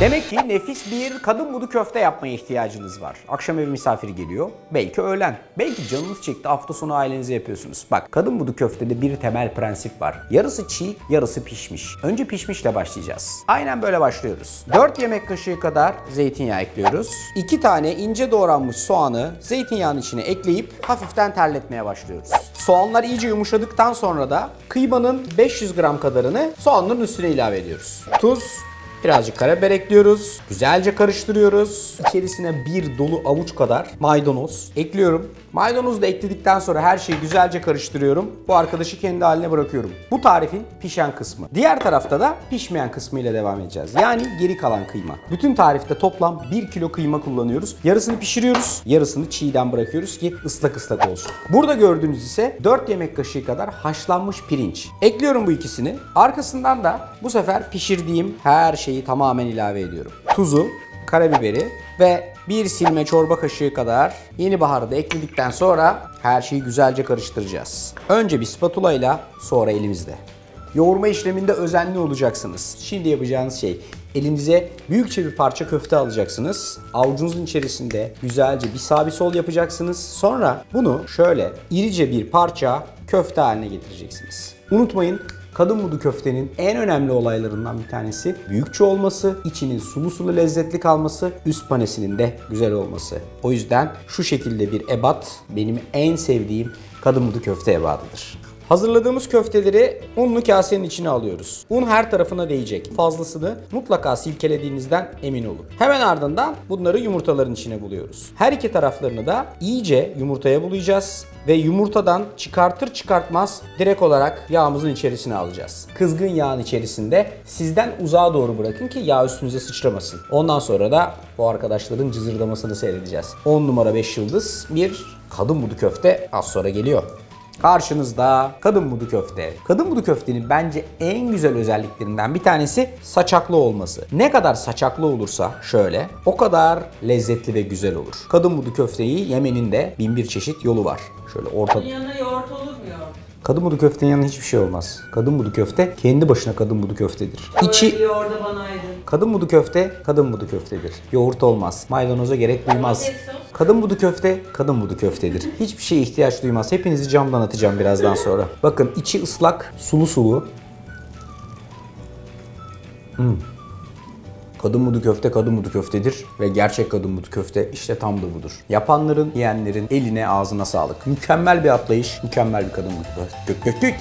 Demek ki nefis bir kadın budu köfte yapmaya ihtiyacınız var. Akşam ev misafiri geliyor. Belki öğlen. Belki canınız çekti, hafta sonu ailenize yapıyorsunuz. Bak, kadın budu köftede bir temel prensip var. Yarısı çiğ, yarısı pişmiş. Önce pişmişle başlayacağız. Aynen böyle başlıyoruz. 4 yemek kaşığı kadar zeytinyağı ekliyoruz. 2 tane ince doğranmış soğanı zeytinyağının içine ekleyip hafiften terletmeye başlıyoruz. Soğanlar iyice yumuşadıktan sonra da kıymanın 500 gram kadarını soğanların üstüne ilave ediyoruz. Tuz, birazcık karabiber ekliyoruz. Güzelce karıştırıyoruz. İçerisine bir dolu avuç kadar maydanoz ekliyorum. Maydanozu da ekledikten sonra her şeyi güzelce karıştırıyorum. Bu arkadaşı kendi haline bırakıyorum. Bu tarifin pişen kısmı. Diğer tarafta da pişmeyen kısmıyla devam edeceğiz. Yani geri kalan kıyma. Bütün tarifte toplam 1 kilo kıyma kullanıyoruz. Yarısını pişiriyoruz, yarısını çiğden bırakıyoruz ki ıslak ıslak olsun. Burada gördüğünüz ise 4 yemek kaşığı kadar haşlanmış pirinç. Ekliyorum bu ikisini. Arkasından da bu sefer pişirdiğim her şeyi tamamen ilave ediyorum. Tuzu, karabiberi ve bir silme çorba kaşığı kadar yeni baharı da ekledikten sonra her şeyi güzelce karıştıracağız. Önce bir spatula ile, sonra elimizle. Yoğurma işleminde özenli olacaksınız. Şimdi yapacağınız şey, elinize büyükçe bir parça köfte alacaksınız. Avucunuzun içerisinde güzelce bir sağ bir sol yapacaksınız. Sonra bunu şöyle irice bir parça köfte haline getireceksiniz. Unutmayın, kadın budu köftenin en önemli olaylarından bir tanesi büyükçe olması, içinin sulu sulu lezzetli kalması, üst panesinin de güzel olması. O yüzden şu şekilde bir ebat benim en sevdiğim kadın budu köfte ebadıdır. Hazırladığımız köfteleri unlu kasenin içine alıyoruz. Un her tarafına değecek. Fazlasını mutlaka silkelediğinizden emin olun. Hemen ardından bunları yumurtaların içine buluyoruz. Her iki taraflarını da iyice yumurtaya bulayacağız ve yumurtadan çıkartır çıkartmaz direkt olarak yağımızın içerisine alacağız. Kızgın yağın içerisinde sizden uzağa doğru bırakın ki yağ üstünüze sıçramasın. Ondan sonra da bu arkadaşların cızırdamasını seyredeceğiz. 10 numara 5 yıldız bir kadın budu köfte az sonra geliyor. Karşınızda kadın budu köfte. Kadın budu köftenin bence en güzel özelliklerinden bir tanesi saçaklı olması. Ne kadar saçaklı olursa şöyle, o kadar lezzetli ve güzel olur. Kadın budu köfteyi yemenin de bin bir çeşit yolu var. Şöyle ortada. Yanına yoğurt olur mu yoğurt? Kadın budu köftenin yanına hiçbir şey olmaz. Kadın budu köfte kendi başına kadın budu köftedir. İçi Yoğurda banaydın. kadın budu köfte kadın budu köftedir. Yoğurt olmaz. Maydanoza gerek duymaz. Kadın budu köfte kadın budu köftedir. Hiçbir şeye ihtiyaç duymaz. Hepinizi camdan atacağım birazdan sonra. Bakın içi ıslak, sulu sulu. Kadın budu köfte kadın budu köftedir ve gerçek kadın budu köfte işte tam da budur. Yapanların, yiyenlerin eline ağzına sağlık. Mükemmel bir atlayış, mükemmel bir kadın budu köfte.